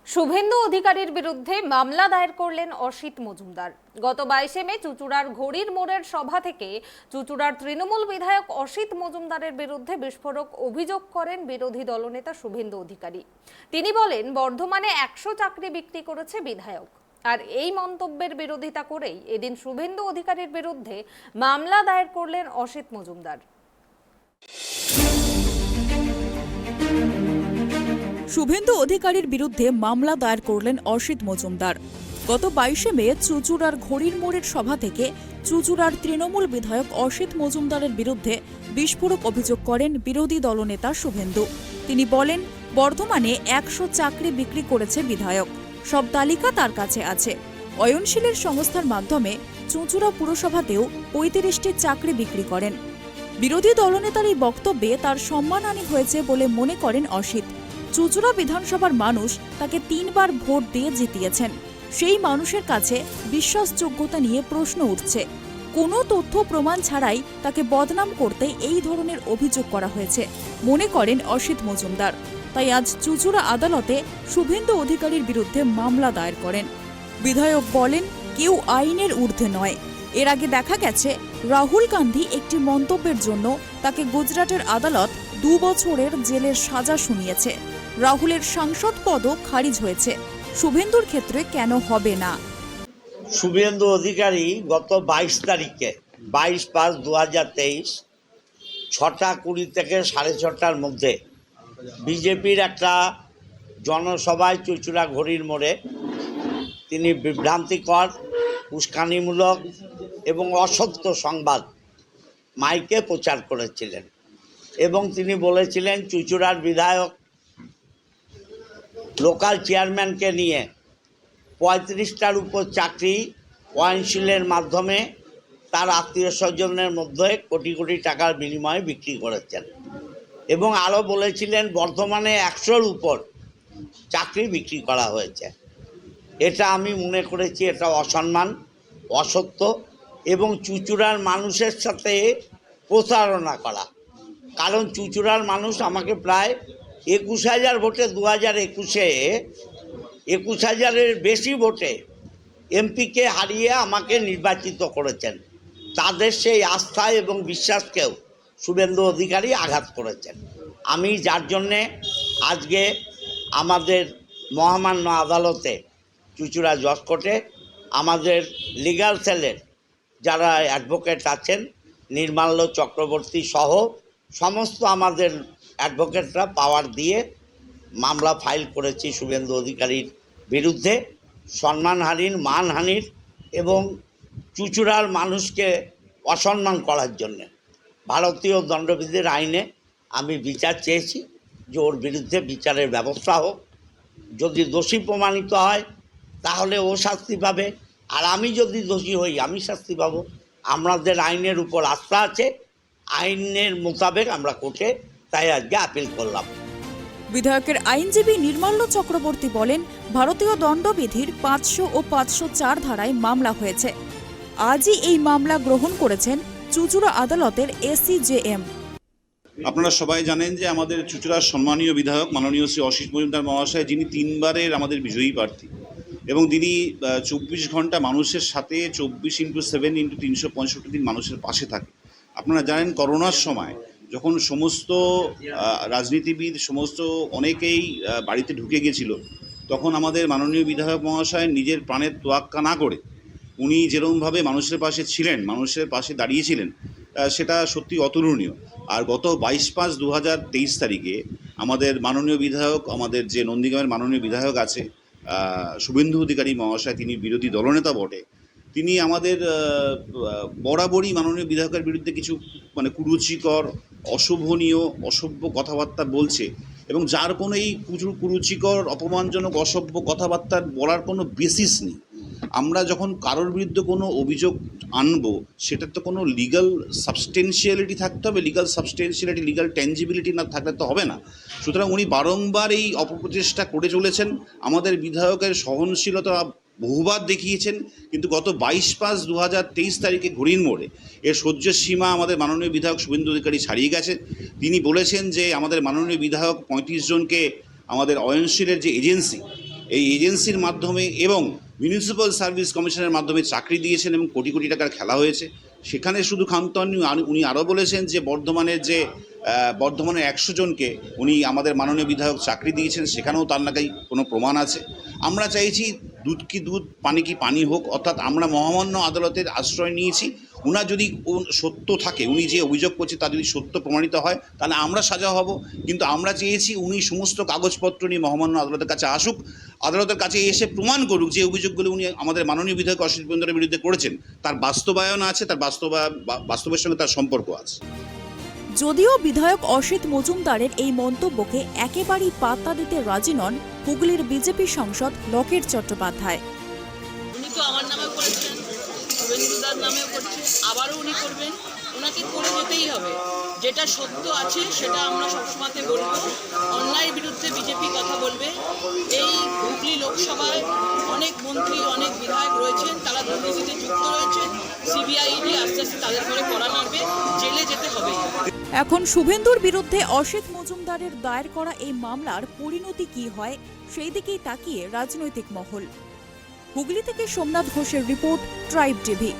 শুভেন্দু অধিকারীর বিরুদ্ধে মামলা দায়ের করলেন অসিত মজুমদার। গত 22শে মে চুঁচুড়ার ঘড়ির মোড়ের সভা থেকে চুঁচুড়ার তৃণমূল বিধায়ক অসিত মজুমদারের বিরুদ্ধে বিস্ফোরক অভিযোগ করেন বিরোধী দলনেতা শুভেন্দু অধিকারী। তিনি বলেন, বর্ধমানে 100 চাকরি বিক্রি করেছে বিধায়ক। আর এই মন্তব্যের বিরোধিতা করেই এদিন শুভেন্দু অধিকারীর বিরুদ্ধে মামলা দায়ের করলেন অসিত মজুমদার। শুভেন্দু অধিকারীর বিরুদ্ধে মামলা দায়ের করলেন অসিত মজুমদার। গত 22শে মে চুঁচুড়ার ঘড়ির মোড়ের সভা থেকে চুঁচুড়ার তৃণমূল বিধায়ক অসিত মজুমদারের বিরুদ্ধে বিস্ফোরক অভিযোগ করেন বিরোধী দলনেতা শুভেন্দু। তিনি বলেন, বর্ধমানে 100 চাকরি বিক্রি করেছে বিধায়ক, সব তালিকা তার কাছে আছে। অয়নশীলের সংস্থার মাধ্যমে চুঁচুড়া পুরসভাতেও 35টি চাকরি বিক্রি করেন। বিরোধী দলনেতার এই বক্তব্যে তার সম্মানহানি হয়েছে বলে মনে করেন অসিত। চুঁচুড়া বিধানসভার মানুষ তাকে 3 বার ভোট দিয়ে জিতিয়েছেন। সেই মানুষের কাছে বিশ্বাসযোগ্যতা নিয়ে প্রশ্ন উঠছে। কোনো তথ্য প্রমাণ ছাড়াই তাকে বদনাম করতে এই ধরনের অভিযোগ করা হয়েছে মনে করেন অসিত মজুমদার। তাই আজ চুঁচুড়া আদালতে শুভেন্দু অধিকারীর বিরুদ্ধে মামলা দায়ের করেন। বিধায়ক বলেন, কেউ আইনের ঊর্ধ্বে নয়। এর আগে দেখা গেছে রাহুল গান্ধী একটি মন্তব্যের জন্য তাকে গুজরাটের আদালত 2 বছরের জেলের সাজা শুনিয়েছে। রাহুলের সাংসদ পদও খারিজ হয়েছে। শুভেন্দুর ক্ষেত্রে কেন হবে না? শুভেন্দু অধিকারী গত 22 তারিখে 22/5/2023 6:20 থেকে 6:30টার মধ্যে বিজেপির একটা জনসভায় চুঁচুড়া ঘড়ির মোড়ে তিনি বিভ্রান্তিকর, উস্কানিমূলক এবং অসত্য সংবাদ মাইকে প্রচার করেছিলেন এবং তিনি বলেছিলেন চুঁচুড়ার বিধায়ক লোকাল চেয়ারম্যানকে নিয়ে 35টার উপর চাকরি অয়নশীলের মাধ্যমে তার আত্মীয় স্বজনের মধ্যে কোটি কোটি টাকার বিনিময়ে বিক্রি করেছেন এবং আরও বলেছিলেন বর্ধমানে 100-র উপর চাকরি বিক্রি করা হয়েছে। এটা আমি মনে করেছি এটা অসম্মান, অসত্য এবং চুঁচুড়ার মানুষের সাথে প্রতারণা করা। কারণ চুঁচুড়ার মানুষ আমাকে প্রায় 21,000 ভোটে 2021-এ 21,000-এর বেশি ভোটে এমপিকে হারিয়ে আমাকে নির্বাচিত করেছেন। তাদের সেই আস্থা এবং বিশ্বাসকেও শুভেন্দু অধিকারী আঘাত করেছেন। আমি যার জন্যে আজকে আমাদের মহামান্য আদালতে চুঁচুড়া জজ কোর্টে আমাদের লিগ্যাল সেলের যারা অ্যাডভোকেট আছেন, নির্মাল্য চক্রবর্তী সহ সমস্ত আমাদের অ্যাডভোকেটরা পাওয়ার দিয়ে মামলা ফাইল করেছি শুভেন্দু অধিকারীর বিরুদ্ধে সম্মানহানির, মানহানির এবং চুঁচুড়ার মানুষকে অসম্মান করার জন্যে। ভারতীয় দণ্ডবিধির আইনে আমি বিচার চেয়েছি যে ওর বিরুদ্ধে বিচারের ব্যবস্থা হোক। যদি দোষী প্রমাণিত হয় তাহলে ও শাস্তি পাবে, আর আমি যদি দোষী হই আমি শাস্তি পাবো। আমাদের আইনের উপর আস্থা আছে, আইনের মোতাবেক আমরা কোর্টে তাই আজকে আপিল করলাম। বিধায়কের আইনজীবী নির্মাল্য চক্রবর্তী বলেন, ভারতীয় দণ্ডবিধির 500 ও 504 ধারায় মামলা হয়েছে। আজই এই মামলা গ্রহণ করেছেন চুঁচুড়া আদালতের এসিজেএম। আপনারা সবাই জানেন যে আমাদের চুঁচুড়ার সম্মানীয় বিধায়ক মাননীয় শ্রী অসিত মজুমদার মহাশয়, যিনি 3 বারের আমাদের বিজয়ী প্রার্থী এবং তিনি 24 ঘন্টা মানুষের সাথে 24x7x365 দিন মানুষের পাশে থাকে। আপনারা জানেন করোনার সময় যখন সমস্ত রাজনীতিবিদ অনেকেই বাড়িতে ঢুকে গেছিল, তখন আমাদের মাননীয় বিধায়ক মহাশয় নিজের প্রাণের তোয়াক্কা না করে উনি যেরকমভাবে মানুষের পাশে ছিলেন, মানুষের পাশে দাঁড়িয়েছিলেন, সেটা সত্যি অতুলনীয়। আর গত 22/5/2023 তারিখে আমাদের মাননীয় বিধায়ক, আমাদের যে নন্দীগ্রামের মাননীয় বিধায়ক আছে শুভেন্দু অধিকারী মহাশয়, তিনি বিরোধী দলনেতা বটে, তিনি আমাদের বরাবরই মাননীয় বিধায়কের বিরুদ্ধে কিছু কুরুচিকর, অশোভনীয়, অসভ্য কথাবার্তা বলছে এবং যার কোনো এই কুরুচিকর, অপমানজনক, অসভ্য কথাবার্তার বলার কোনো বেসিস নেই। আমরা যখন কারোর বিরুদ্ধে কোনো অভিযোগ আনবো সেটার তো কোনো লিগাল সাবস্টেন্সিয়ালিটি থাকতে হবে। লিগাল সাবস্টেন্সিয়ালিটি, লিগাল ট্যাঞ্জিবিলিটি না থাকলে তো হবে না। সুতরাং উনি বারংবার এই অপপ্রচেষ্টা করে চলেছেন। আমাদের বিধায়কের সহনশীলতা বহুবার দেখিয়েছেন, কিন্তু গত 22/5/2023 তারিখে ঘড়ির মোড়ে এর সহ্য সীমা আমাদের মাননীয় বিধায়ক শুভেন্দু অধিকারী ছাড়িয়ে গেছে। তিনি বলেছেন যে আমাদের মাননীয় বিধায়ক 35 জনকে আমাদের অয়নশীলের যে এজেন্সি এই এজেন্সির মাধ্যমে এবং মিউনিসিপ্যাল সার্ভিস কমিশনের মাধ্যমে চাকরি দিয়েছেন এবং কোটি কোটি টাকার খেলা হয়েছে। সেখানে শুধু ক্ষান্ত হননি, উনি আরও বলেছেন যে বর্ধমানের 100 জনকে উনি আমাদের মাননীয় বিধায়ক চাকরি দিয়েছেন, সেখানেও তার নাকি কোনো প্রমাণ আছে। আমরা চাইছি দুধ কি দুধ, পানি কি পানি হোক, অর্থাৎ আমরা মহামান্য আদালতের আশ্রয় নিয়েছি। উনার যদি সত্য থাকে, উনি যে অভিযোগ করছে তা যদি সত্য প্রমাণিত হয় তাহলে আমরা সাজা হব, কিন্তু আমরা চেয়েছি উনি সমস্ত কাগজপত্র নিয়ে মহামান্য আদালতের কাছে আসুক, আদালতের কাছে এসে প্রমাণ করুক যে অভিযোগগুলো উনি আমাদের মাননীয় বিধায়ক অসিত মজুমদারের বিরুদ্ধে করেছেন তার বাস্তবায়ন আছে, তার বাস্তবের সঙ্গে তার সম্পর্ক আছে। যদিও বিধায়ক অসিত মজুমদারের এই মন্তব্যকে একেবারেই পাত্তা দিতে রাজি নন হুগলির বিজেপি সাংসদ লকেট চট্টোপাধ্যায়। উনি তো আমার নামেও করেছেন, শুভেন্দুদার নামেও করছেন, আবারও উনি করবেন। ওনাকে করে যেতেই হবে। যেটা সত্য আছে সেটা আমরা সবসময়তে বলবো। অন্যায়ের বিরুদ্ধে বিজেপি কথা বলবে। এই হুগলি লোকসভায় অনেক মন্ত্রী, অনেক বিধায়ক রয়েছেন, তারা দুর্নীতিতে যুক্ত রয়েছেন। সিবিআই ইডি আস্তে আস্তে তাদের করে কড়া নাড়বে, জেলে যেতে হবে। এখন শুভেন্দুর বিরুদ্ধে অসিত মজুমদারের দায়ের করা এই মামলার পরিণতি কি হয় সেই দিকেই তাকিয়ে রাজনৈতিক মহল। হুগলি থেকে সোমনাথ ঘোষের রিপোর্ট, ট্রাইব টিভি।